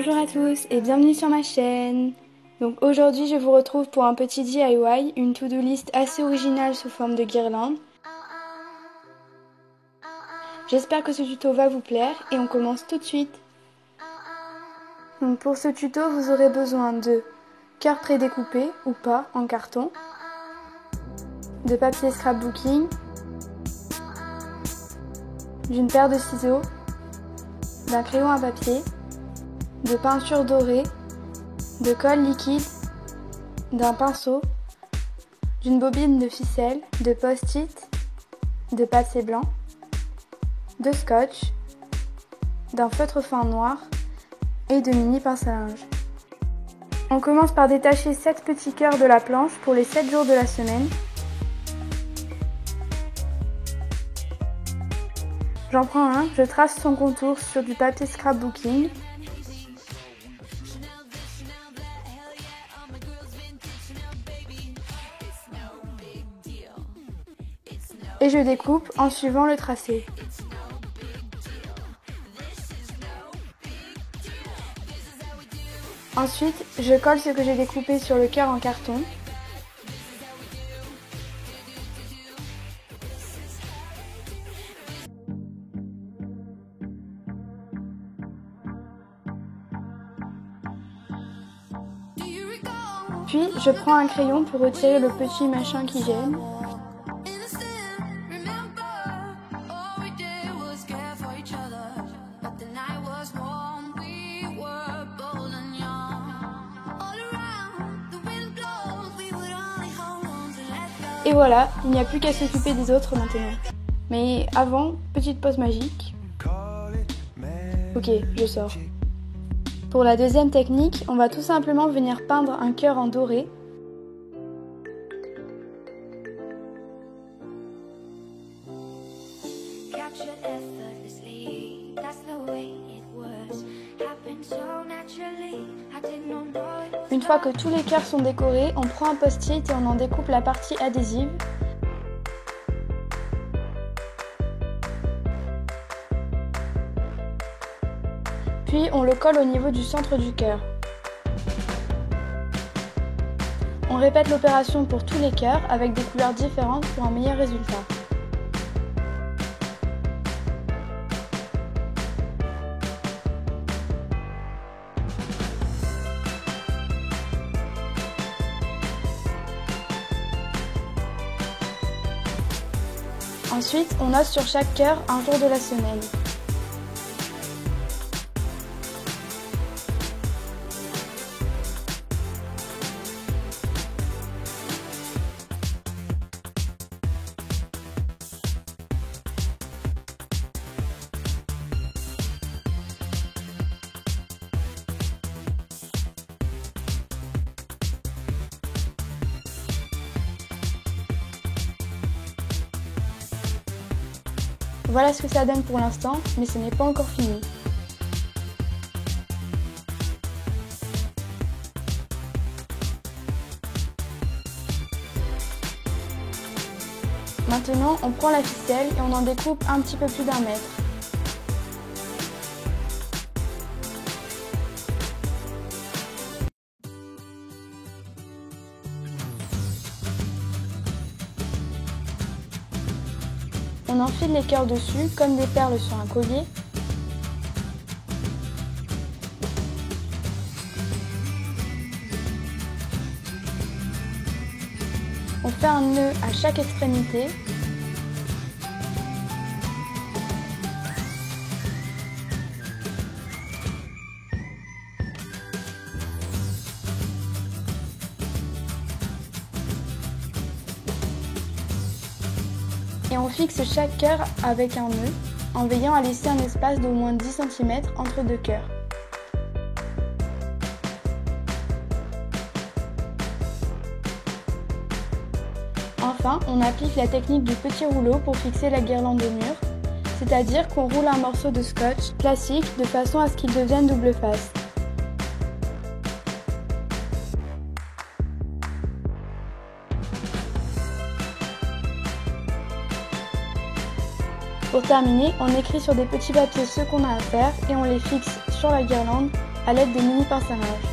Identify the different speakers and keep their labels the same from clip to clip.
Speaker 1: Bonjour à tous et bienvenue sur ma chaîne. Donc aujourd'hui je vous retrouve pour un petit DIY, une to-do list assez originale sous forme de guirlande. J'espère que ce tuto va vous plaire et on commence tout de suite. Donc pour ce tuto vous aurez besoin de cœurs prédécoupés ou pas en carton, de papier scrapbooking, d'une paire de ciseaux, d'un crayon à papier, de peinture dorée, de colle liquide, d'un pinceau, d'une bobine de ficelle, de post-it, de papier blanc, de scotch, d'un feutre fin noir et de mini pince à linge. On commence par détacher 7 petits cœurs de la planche pour les 7 jours de la semaine. J'en prends un, je trace son contour sur du papier scrapbooking. Et je découpe en suivant le tracé. Ensuite, je colle ce que j'ai découpé sur le cœur en carton. Puis, je prends un crayon pour retirer le petit machin qui gêne. Et voilà, il n'y a plus qu'à s'occuper des autres maintenant. Mais avant, petite pause magique. Ok, je sors. Pour la deuxième technique, on va tout simplement venir peindre un cœur en doré. Une fois que tous les cœurs sont décorés, on prend un post-it et on en découpe la partie adhésive. Puis on le colle au niveau du centre du cœur. On répète l'opération pour tous les cœurs avec des couleurs différentes pour un meilleur résultat. Ensuite, on note sur chaque cœur un jour de la semaine. Voilà ce que ça donne pour l'instant, mais ce n'est pas encore fini. Maintenant, on prend la ficelle et on en découpe un petit peu plus d'1 mètre. On enfile les cœurs dessus comme des perles sur un collier. On fait un nœud à chaque extrémité. Et on fixe chaque cœur avec un nœud, en veillant à laisser un espace d'au moins 10 cm entre deux cœurs. Enfin, on applique la technique du petit rouleau pour fixer la guirlande au mur, c'est-à-dire qu'on roule un morceau de scotch classique de façon à ce qu'il devienne double face. Pour terminer, on écrit sur des petits papiers ce qu'on a à faire et on les fixe sur la guirlande à l'aide de mini pinces à linge.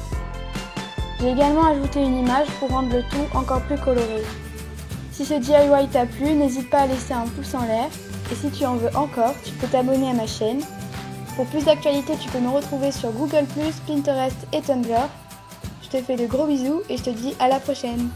Speaker 1: J'ai également ajouté une image pour rendre le tout encore plus coloré. Si ce DIY t'a plu, n'hésite pas à laisser un pouce en l'air et si tu en veux encore, tu peux t'abonner à ma chaîne. Pour plus d'actualités, tu peux me retrouver sur Google+, Pinterest et Tumblr. Je te fais de gros bisous et je te dis à la prochaine.